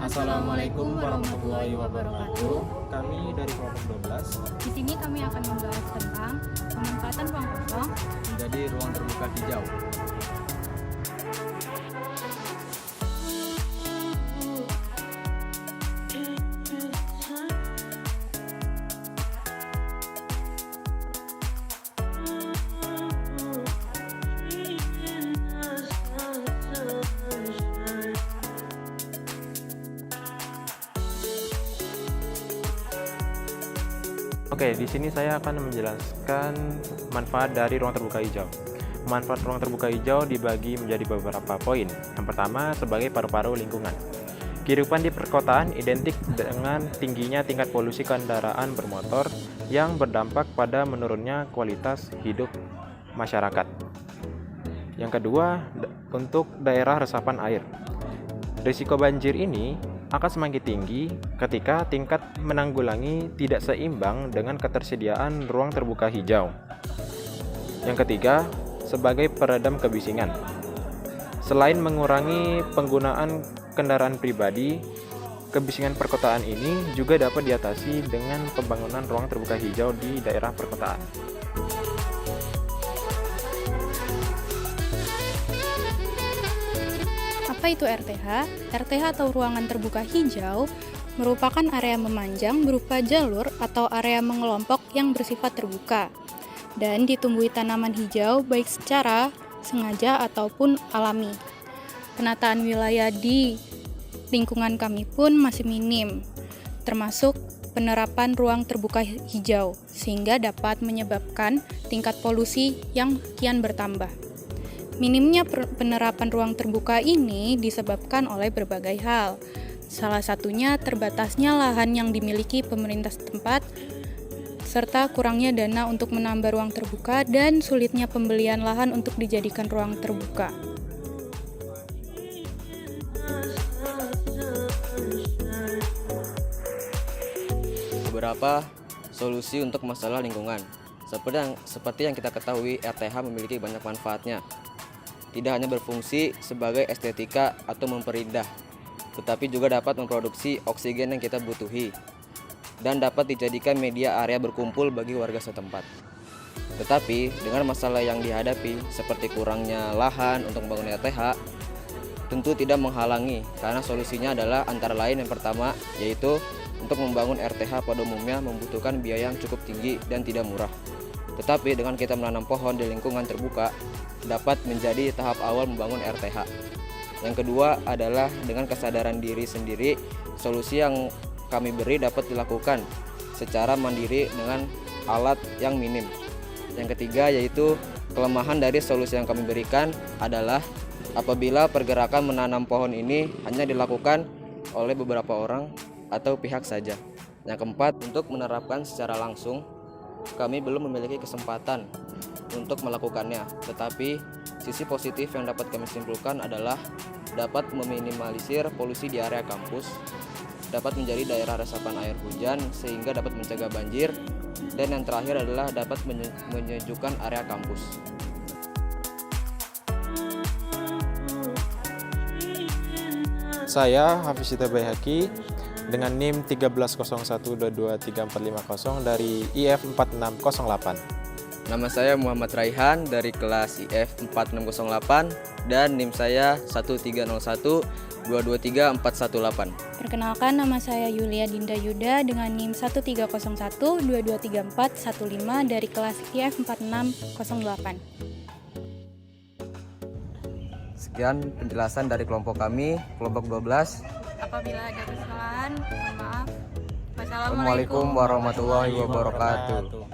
Assalamualaikum warahmatullahi wabarakatuh. Kami dari kelompok 12 Di sini kami akan membahas tentang pemanfaatan ruang kosong. menjadi ruang terbuka hijau. Oke, di sini saya akan menjelaskan manfaat dari ruang terbuka hijau. Manfaat ruang terbuka hijau dibagi menjadi beberapa poin. Yang pertama, sebagai paru-paru lingkungan. Kehidupan di perkotaan identik dengan tingginya tingkat polusi kendaraan bermotor yang berdampak pada menurunnya kualitas hidup masyarakat. Yang kedua, untuk daerah resapan air. Risiko banjir ini akan semakin tinggi ketika tingkat menanggulangi tidak seimbang dengan ketersediaan ruang terbuka hijau. Yang ketiga, sebagai peredam kebisingan. Selain mengurangi penggunaan kendaraan pribadi, kebisingan perkotaan ini juga dapat diatasi dengan pembangunan ruang terbuka hijau di daerah perkotaan. Apa itu RTH? RTH atau ruangan terbuka hijau merupakan area memanjang berupa jalur atau area mengelompok yang bersifat terbuka dan ditumbuhi tanaman hijau baik secara sengaja ataupun alami. Penataan wilayah di lingkungan kami pun masih minim, termasuk penerapan ruang terbuka hijau sehingga dapat menyebabkan tingkat polusi yang kian bertambah. Minimnya penerapan ruang terbuka ini disebabkan oleh berbagai hal. Salah satunya terbatasnya lahan yang dimiliki pemerintah setempat, serta kurangnya dana untuk menambah ruang terbuka dan sulitnya pembelian lahan untuk dijadikan ruang terbuka. Beberapa solusi untuk masalah lingkungan. Seperti yang kita ketahui, RTH memiliki banyak manfaatnya. Tidak hanya berfungsi sebagai estetika atau memperindah, tetapi juga dapat memproduksi oksigen yang kita butuhi dan dapat dijadikan media area berkumpul bagi warga setempat. Tetapi dengan masalah yang dihadapi seperti kurangnya lahan untuk membangun RTH tentu tidak menghalangi, karena solusinya adalah antara lain yang pertama yaitu untuk membangun RTH pada umumnya membutuhkan biaya yang cukup tinggi dan tidak murah. Tetapi dengan kita menanam pohon di lingkungan terbuka dapat menjadi tahap awal membangun RTH. Yang kedua adalah dengan kesadaran diri sendiri, solusi yang kami beri dapat dilakukan secara mandiri dengan alat yang minim. Yang ketiga yaitu kelemahan dari solusi yang kami berikan adalah apabila pergerakan menanam pohon ini hanya dilakukan oleh beberapa orang atau pihak saja. Yang keempat, untuk menerapkan secara langsung kami belum memiliki kesempatan untuk melakukannya, tetapi sisi positif yang dapat kami simpulkan adalah dapat meminimalisir polusi di area kampus, dapat menjadi daerah resapan air hujan sehingga dapat mencegah banjir, dan yang terakhir adalah dapat menyejukkan area kampus. Saya Hafiz Sita Baihaqi dengan NIM 1301223450 dari IF 4608. Nama saya Muhammad Raihan dari kelas IF 4608 dan NIM saya 1301223418. Perkenalkan, nama saya Yulia Dinda Yuda dengan NIM 1301223415 dari kelas IF 4608. Sekian penjelasan dari kelompok kami, kelompok 12. Apabila ada kesalahan, mohon maaf. Wassalamualaikum warahmatullahi wabarakatuh.